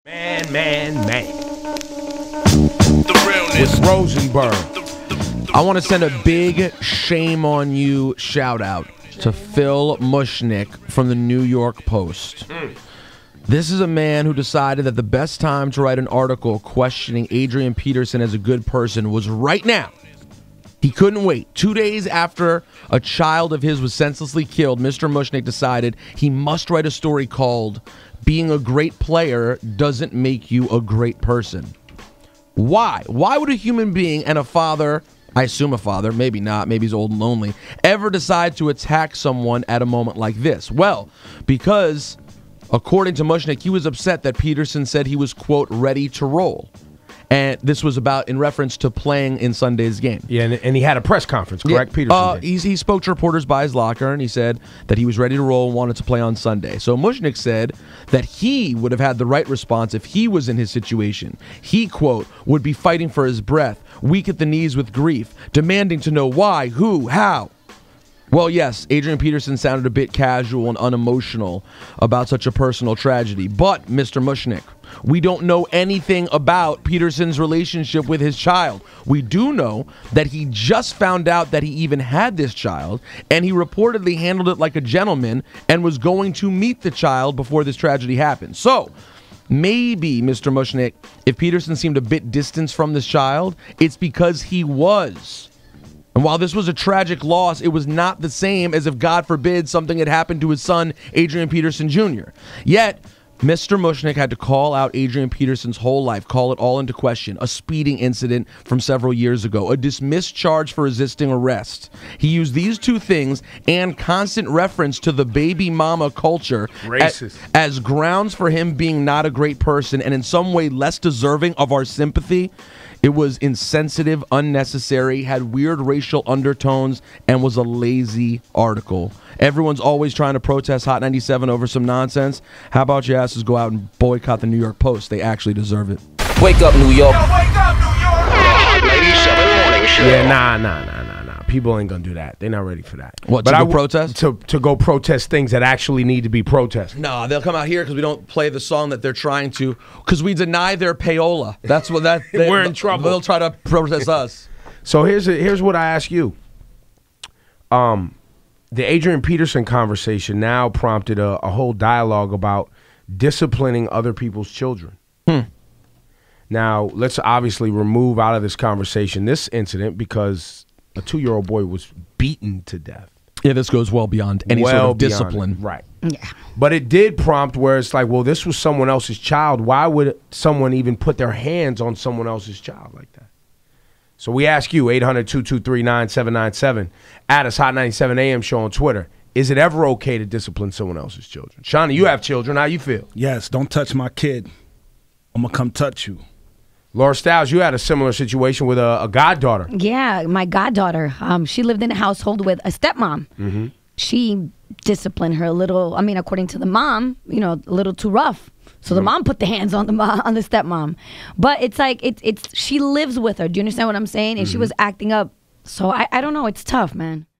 Man. The Realness. With Rosenberg. I want to send a big shame on you shout out to Phil Mushnick from the New York Post. This is a man who decided that the best time to write an article questioning Adrian Peterson as a good person was right now. He couldn't wait. 2 days after a child of his was senselessly killed, Mr. Mushnick decided he must write a story called "Being a Great Player Doesn't Make You a Great Person." Why? Why would a human being and a father, I assume a father, maybe not, maybe he's old and lonely, ever decide to attack someone at a moment like this? Well, because, according to Mushnick, he was upset that Peterson said he was, quote, ready to roll. And this was about in reference to playing in Sunday's game. Yeah, and he had a press conference, correct? Yeah, Peterson did. He spoke to reporters by his locker, and he said that he was ready to roll and wanted to play on Sunday. So Mushnick said that he would have had the right response if he was in his situation. He, quote, would be fighting for his breath, weak at the knees with grief, demanding to know why, who, how. Well, yes, Adrian Peterson sounded a bit casual and unemotional about such a personal tragedy. But, Mr. Mushnick, we don't know anything about Peterson's relationship with his child. We do know that he just found out that he even had this child, and he reportedly handled it like a gentleman and was going to meet the child before this tragedy happened. So, maybe, Mr. Mushnick, if Peterson seemed a bit distant from this child, it's because he was. And while this was a tragic loss, it was not the same as if, God forbid, something had happened to his son, Adrian Peterson Jr. Yet, Mr. Mushnick had to call out Adrian Peterson's whole life, call it all into question, a speeding incident from several years ago, a dismissed charge for resisting arrest. He used these two things and constant reference to the baby mama culture as grounds for him being not a great person and in some way less deserving of our sympathy. It was insensitive, unnecessary, had weird racial undertones, and was a lazy article. Everyone's always trying to protest Hot 97 over some nonsense. How about your asses go out and boycott the New York Post? They actually deserve it. Wake up, New York. Yo, wake up, New York. Hot 97 morning show. Yeah, nah. People ain't gonna do that. They're not ready for that. What, to go protest? To go protest things that actually need to be protested. No, they'll come out here because we don't play the song that they're trying to, because we deny their payola. That's what that. We're in trouble. They'll try to protest us. So here's what I ask you. The Adrian Peterson conversation now prompted a whole dialogue about disciplining other people's children. Now, let's obviously remove out of this conversation this incident because a 2-year-old boy was beaten to death. Yeah, this goes well beyond any sort of discipline. Right. Yeah. But it did prompt where it's like, well, this was someone else's child. Why would someone even put their hands on someone else's child like that? So we ask you, 800-223-9797, at us, Hot 97 AM show on Twitter. Is it ever okay to discipline someone else's children? Shawnee, you have children. How you feel? Yes, don't touch my kid. I'm going to come touch you. Laura Stiles, you had a similar situation with a goddaughter. Yeah, my goddaughter. She lived in a household with a stepmom. Mm-hmm. She disciplined her a little, according to the mom, a little too rough. So the mom put the hands on the stepmom. But it's like, it's she lives with her. Do you understand what I'm saying? And she was acting up. So I don't know. It's tough, man.